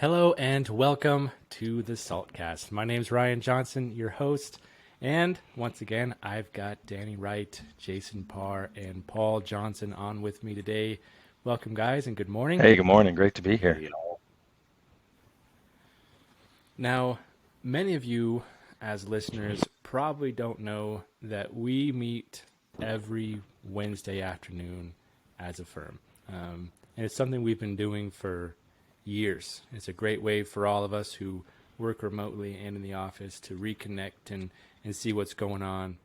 Hello and welcome to the Saltcast. My name's Ryan Johnson, your host, and once again, I've got Danny Wright, Jason Parr, and Paul Johnson on with me today. Welcome, guys, and good morning. Hey, good morning. Great to be here. Now, many of you, as listeners, probably don't know that we meet every Wednesday afternoon as a firm. And it's something we've been doing for years. It's a great way for all of us who work remotely and in the office to reconnect and see what's going on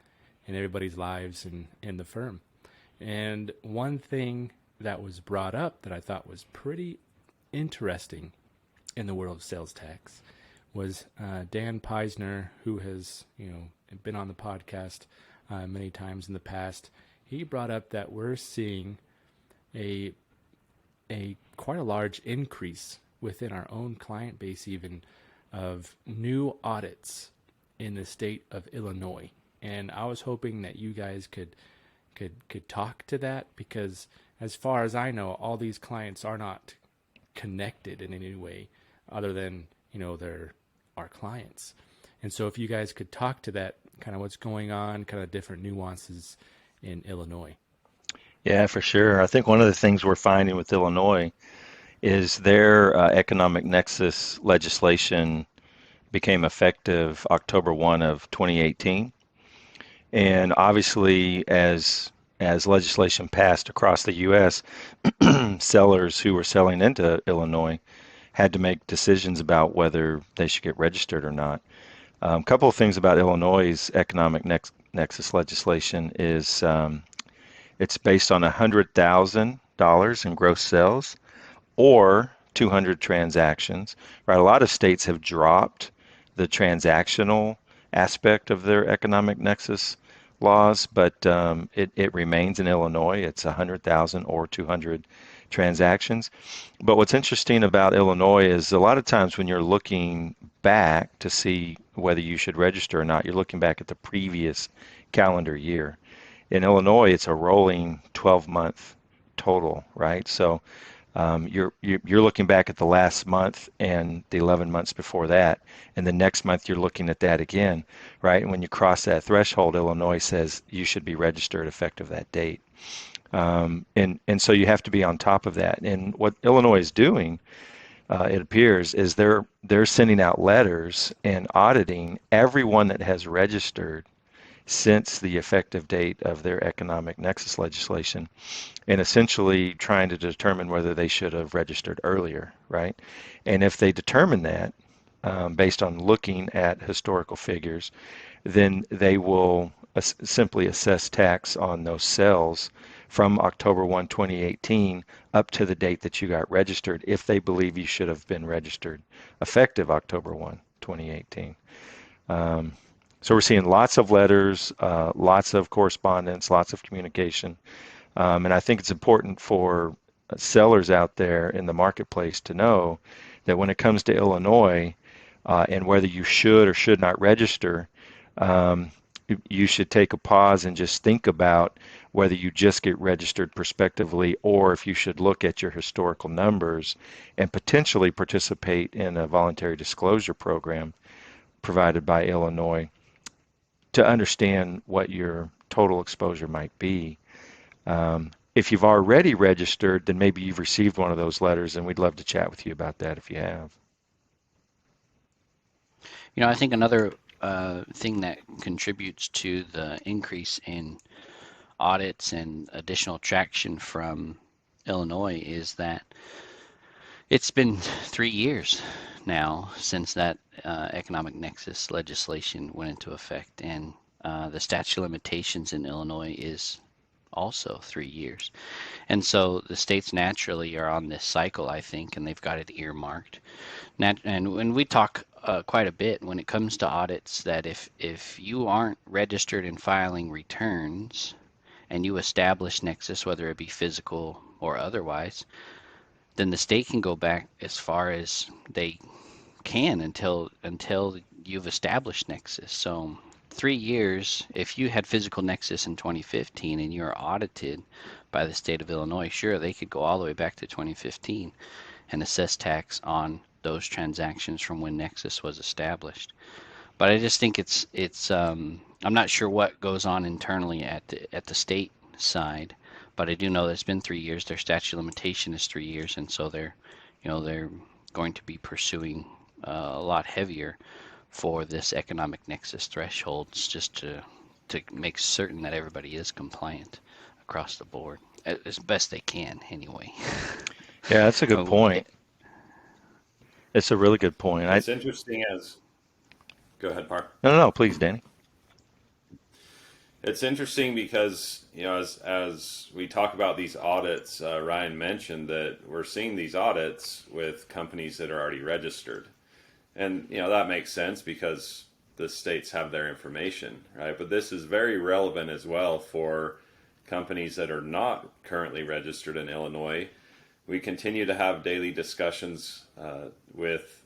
in everybody's lives and in the firm. And one thing that was brought up that I thought was pretty interesting in the world of sales tax was Dan Peisner, who has been on the podcast many times in the past. He brought up that we're seeing a quite a large increase within our own client base, even of new audits in the state of Illinois. And I was hoping that you guys could talk to that, because as far as I know, all these clients are not connected in any way other than they're our clients. And so if you guys could talk to that, kind of what's going on, kind of different nuances in Illinois. Yeah, for sure. I think one of the things we're finding with Illinois is their economic nexus legislation became effective October 1 of 2018. And obviously, as legislation passed across the U.S., sellers who were selling into Illinois had to make decisions about whether they should get registered or not. A couple of things about Illinois' economic nexus legislation is it's based on $100,000 in gross sales or 200 transactions, right? A lot of states have dropped the transactional aspect of their economic nexus laws, but it remains in Illinois. It's 100,000 or 200 transactions. But what's interesting about Illinois is a lot of times when you're looking back to see whether you should register or not, you're looking back at the previous calendar year. In Illinois, it's a rolling 12-month total, right? So you're looking back at the last month and the 11 months before that, and the next month you're looking at that again, right? And when you cross that threshold, Illinois says you should be registered effective that date. And so you have to be on top of that. And what Illinois is doing, it appears, is they're sending out letters and auditing everyone that has registered since the effective date of their economic nexus legislation, and essentially trying to determine whether they should have registered earlier, right? And if they determine that, based on looking at historical figures, then they will simply assess tax on those sales from October 1, 2018 up to the date that you got registered, if they believe you should have been registered effective October 1, 2018. So we're seeing lots of letters, lots of correspondence, lots of communication. And I think it's important for sellers out there in the marketplace to know that when it comes to Illinois and whether you should or should not register, you should take a pause and just think about whether you just get registered prospectively or if you should look at your historical numbers and potentially participate in a voluntary disclosure program provided by Illinois to understand what your total exposure might be. If you've already registered, then maybe you've received one of those letters, and we'd love to chat with you about that if you have. I think another thing that contributes to the increase in audits and additional traction from Illinois is that it's been 3 years now since that economic nexus legislation went into effect, and the statute of limitations in Illinois is also 3 years. And so the states naturally are on this cycle, I think, and they've got it earmarked. And when we talk quite a bit when it comes to audits, that if you aren't registered in filing returns and you establish Nexus, whether it be physical or otherwise, then the state can go back as far as they can until you've established Nexus. So 3 years, if you had physical Nexus in 2015 and you're audited by the state of Illinois, sure, they could go all the way back to 2015 and assess tax on those transactions from when Nexus was established. But I just think it's I'm not sure what goes on internally at the state side, but I do know that it's been 3 years. Their statute of limitation is 3 years, and so they're going to be pursuing a lot heavier for this economic nexus thresholds, just to make certain that everybody is compliant across the board as best they can anyway. Yeah, that's a good point. It's a really good point. It's interesting as, go ahead, Park. No, please, Danny. It's interesting because, as we talk about these audits, Ryan mentioned that we're seeing these audits with companies that are already registered. And, that makes sense because the states have their information, right? But this is very relevant as well for companies that are not currently registered in Illinois. We continue to have daily discussions with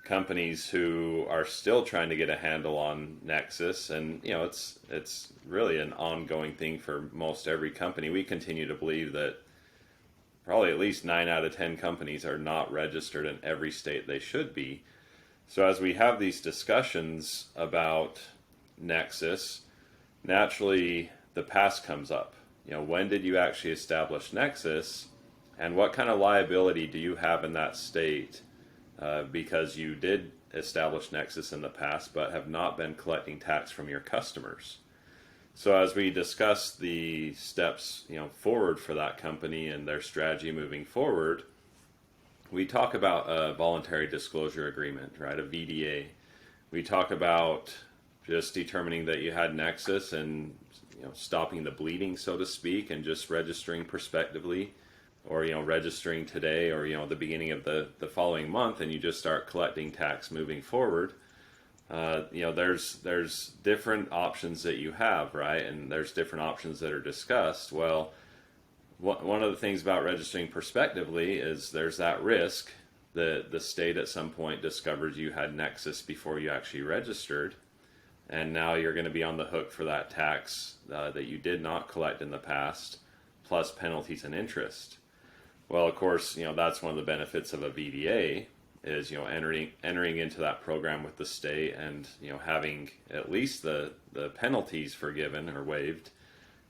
companies who are still trying to get a handle on Nexus, and it's really an ongoing thing for most every company. We continue to believe that probably at least 9 out of 10 companies are not registered in every state they should be. So as we have these discussions about Nexus, naturally the past comes up. When did you actually establish Nexus, and what kind of liability do you have in that state because you did establish Nexus in the past but have not been collecting tax from your customers? So as we discuss the steps forward for that company and their strategy moving forward, we talk about a voluntary disclosure agreement, right? A VDA. We talk about just determining that you had Nexus and stopping the bleeding, so to speak, and just registering prospectively, or registering today, or the beginning of the following month, and you just start collecting tax moving forward. There's different options that you have, right? And there's different options that are discussed. Well, one of the things about registering prospectively is there's that risk that the state at some point discovered you had Nexus before you actually registered, and now you're going to be on the hook for that tax that you did not collect in the past, plus penalties and interest. Well, of course, that's one of the benefits of a VDA is entering into that program with the state and having at least the penalties forgiven or waived,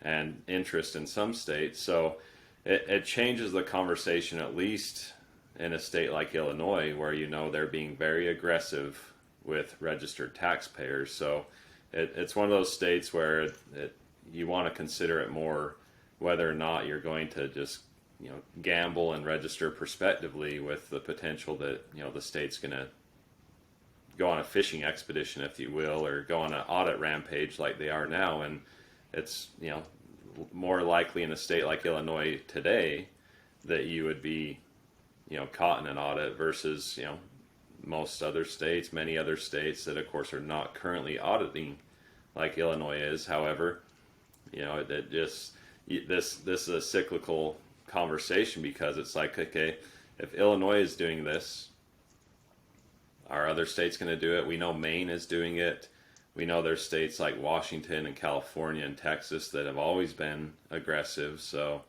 and interest in some states. So it changes the conversation, at least in a state like Illinois, where they're being very aggressive with registered taxpayers. So it's one of those states where you want to consider it more whether or not you're going to just gamble and register prospectively with the potential that the state's going to go on a fishing expedition, if you will, or go on an audit rampage like they are now. And it's more likely in a state like Illinois today that you would be caught in an audit versus most other states, many other states that of course are not currently auditing like Illinois is. However, this is a cyclical conversation, because it's like, okay, if Illinois is doing this, are other states going to do it? We know Maine is doing it. We know there's states like Washington and California and Texas that have always been aggressive. So,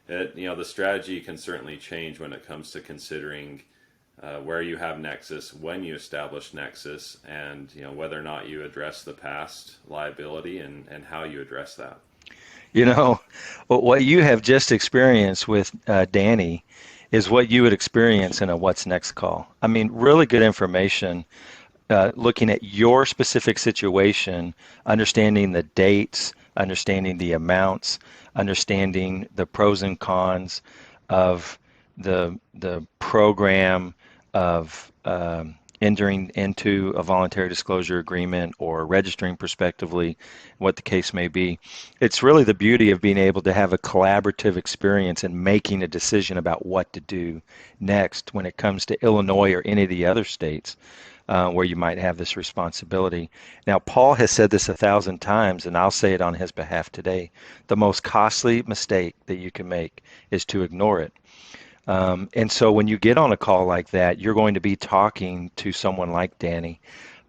the strategy can certainly change when it comes to considering where you have Nexus, when you establish Nexus, and whether or not you address the past liability and how you address that. What you have just experienced with Danny is what you would experience in a What's Next call. I mean, really good information, looking at your specific situation, understanding the dates, understanding the amounts, understanding the pros and cons of the program of entering into a voluntary disclosure agreement or registering prospectively, what the case may be. It's really the beauty of being able to have a collaborative experience and making a decision about what to do next when it comes to Illinois or any of the other states where you might have this responsibility. Now, Paul has said this 1,000 times, and I'll say it on his behalf today. The most costly mistake that you can make is to ignore it. And so when you get on a call like that, you're going to be talking to someone like Danny.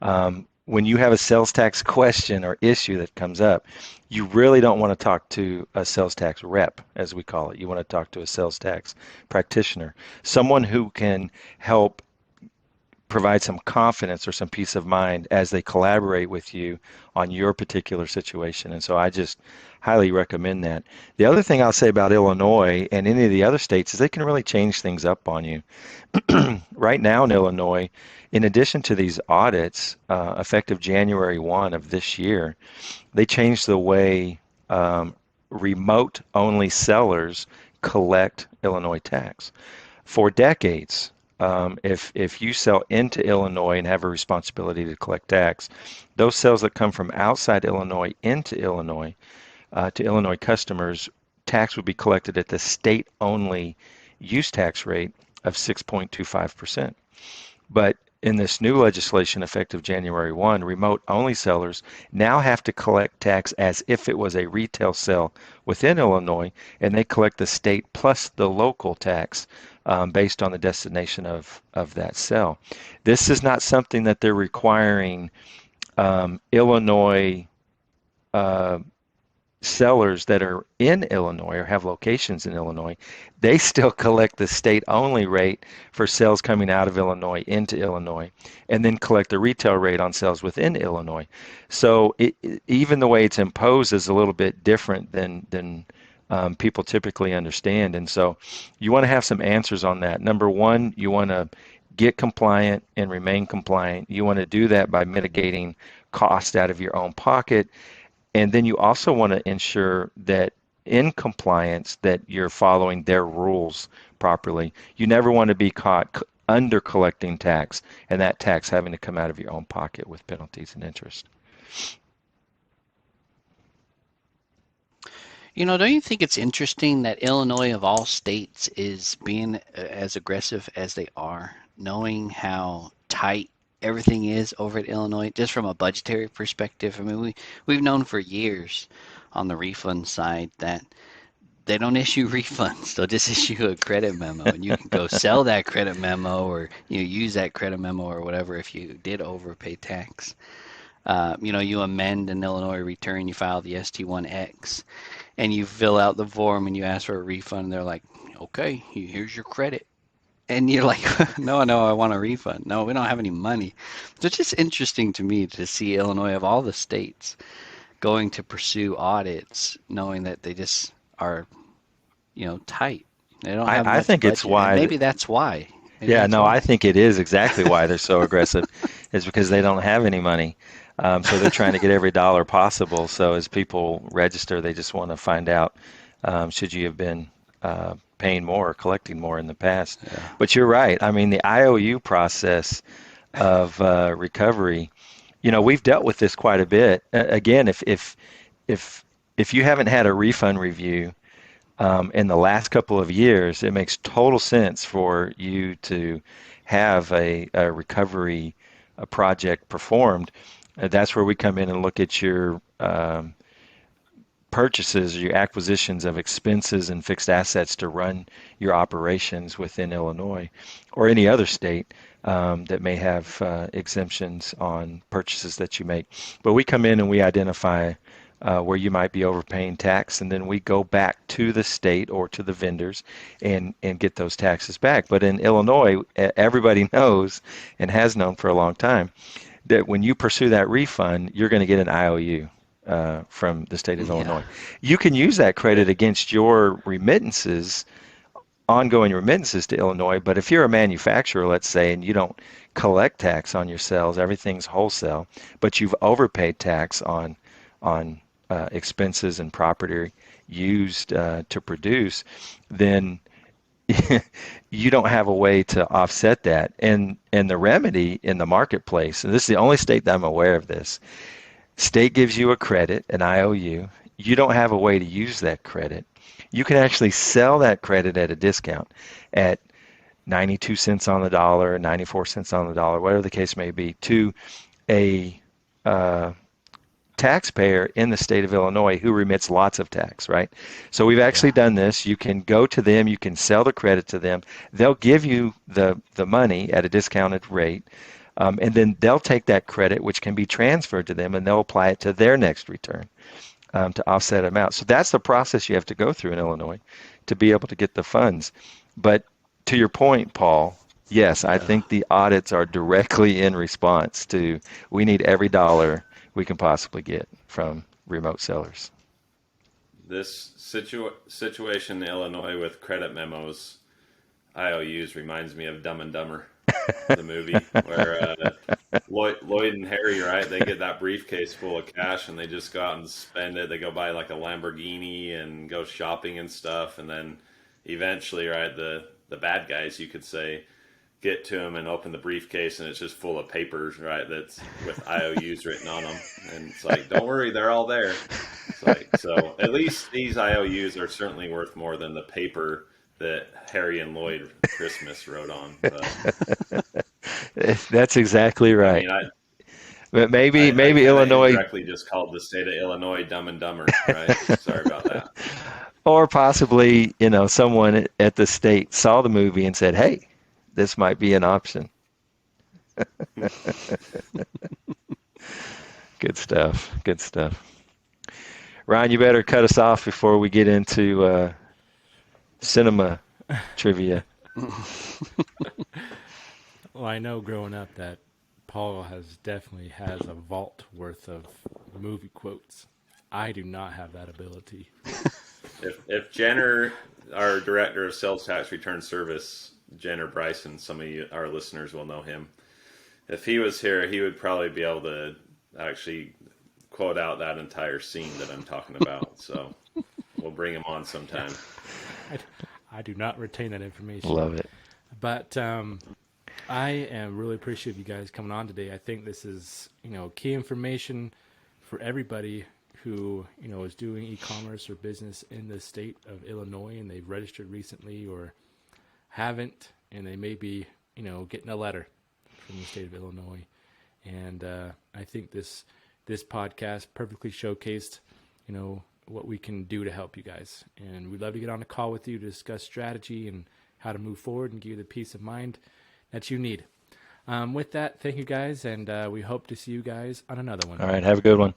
When you have a sales tax question or issue that comes up, you really don't want to talk to a sales tax rep, as we call it. You want to talk to a sales tax practitioner, someone who can help provide some confidence or some peace of mind as they collaborate with you on your particular situation. And so I just highly recommend that. The other thing I'll say about Illinois and any of the other states is they can really change things up on you. Right now in Illinois, in addition to these audits, effective January 1 of this year, they changed the way remote-only sellers collect Illinois tax. For decades, if you sell into Illinois and have a responsibility to collect tax, those sales that come from outside Illinois into Illinois to Illinois customers, tax would be collected at the state-only use tax rate of 6.25%. But in this new legislation effective January 1, remote-only sellers now have to collect tax as if it was a retail sale within Illinois, and they collect the state plus the local tax based on the destination of that sale. This is not something that they're requiring Illinois sellers that are in Illinois or have locations in Illinois. They still collect the state-only rate for sales coming out of Illinois into Illinois, and then collect the retail rate on sales within Illinois. So even the way it's imposed is a little bit different than people typically understand. And so you want to have some answers on that. Number one, you want to get compliant and remain compliant. You want to do that by mitigating cost out of your own pocket. And then you also want to ensure that in compliance that you're following their rules properly. You never want to be caught under collecting tax and that tax having to come out of your own pocket with penalties and interest. You know, don't you think it's interesting that Illinois of all states is being as aggressive as they are, knowing how tight everything is over at Illinois, just from a budgetary perspective? I mean, we've known for years on the refund side that they don't issue refunds. They'll just issue a credit memo, and you can go sell that credit memo or use that credit memo or whatever if you did overpay tax. You amend an Illinois return, you file the ST1X, and you fill out the form and you ask for a refund. And they're like, okay, here's your credit. And you're like, no, I want a refund. No, we don't have any money. So it's just interesting to me to see Illinois of all the states going to pursue audits, knowing that they just are, tight. They don't have I much think budget. it's why. And maybe that's why. I think it is exactly why they're so aggressive. Is because they don't have any money. So they're trying to get every dollar possible. So as people register, they just want to find out, should you have been paying more or collecting more in the past. Yeah. But you're right. I mean, the IOU process of recovery, we've dealt with this quite a bit. Again, if you haven't had a refund review in the last couple of years, it makes total sense for you to have a recovery project performed. That's where we come in and look at your purchases, your acquisitions of expenses and fixed assets to run your operations within Illinois or any other state that may have exemptions on purchases that you make. But we come in and we identify where you might be overpaying tax, and then we go back to the state or to the vendors and get those taxes back. But in Illinois, everybody knows and has known for a long time that when you pursue that refund, you're going to get an IOU from the state of Illinois. You can use that credit against your remittances, ongoing remittances to Illinois, but if you're a manufacturer, let's say, and you don't collect tax on your sales, everything's wholesale, but you've overpaid tax on expenses and property used to produce, then you don't have a way to offset that. And the remedy in the marketplace, and this is the only state that I'm aware of this, state gives you a credit, an IOU. You don't have a way to use that credit. You can actually sell that credit at a discount at 92 cents on the dollar, 94 cents on the dollar, whatever the case may be, to a taxpayer in the state of Illinois who remits lots of tax, right? So we've actually done this. You can go to them, you can sell the credit to them. They'll give you the money at a discounted rate, and then they'll take that credit, which can be transferred to them, and they'll apply it to their next return to offset them out. So that's the process you have to go through in Illinois to be able to get the funds. But to your point, Paul, Yes, I think the audits are directly in response to we need every dollar we can possibly get from remote sellers. This situation in Illinois with credit memos, IOUs, reminds me of Dumb and Dumber, the movie, where Lloyd and Harry, right? They get that briefcase full of cash and they just go out and spend it. They go buy like a Lamborghini and go shopping and stuff, and then eventually, right, the bad guys, you could say, get to him and open the briefcase and it's just full of papers, right? That's with IOUs written on them, and it's like, don't worry, they're all there. It's like, so at least these IOUs are certainly worth more than the paper that Harry and Lloyd Christmas wrote on. But, That's exactly I right. mean, But maybe I kind of Illinois, indirectly just called the state of Illinois Dumb and Dumber, right? Sorry about that. or possibly, someone at the state saw the movie and said, "Hey, this might be an option." Good stuff. Good stuff. Ryan, you better cut us off before we get into cinema trivia. Well, I know growing up that Paul definitely has a vault worth of movie quotes. I do not have that ability. If Jenner, our director of sales tax return service, Jenner Bryson, some of you, our listeners will know him. If he was here, he would probably be able to actually quote out that entire scene that I'm talking about. So we'll bring him on sometime. I do not retain that information. Love it. But I am really appreciative you guys coming on today. I think this is, key information for everybody who, is doing e-commerce or business in the state of Illinois and they've registered recently or haven't, and they may be, getting a letter from the state of Illinois. And I think this podcast perfectly showcased, what we can do to help you guys. And we'd love to get on a call with you to discuss strategy and how to move forward and give you the peace of mind that you need. With that, thank you guys, and we hope to see you guys on another one. All right, have a good one.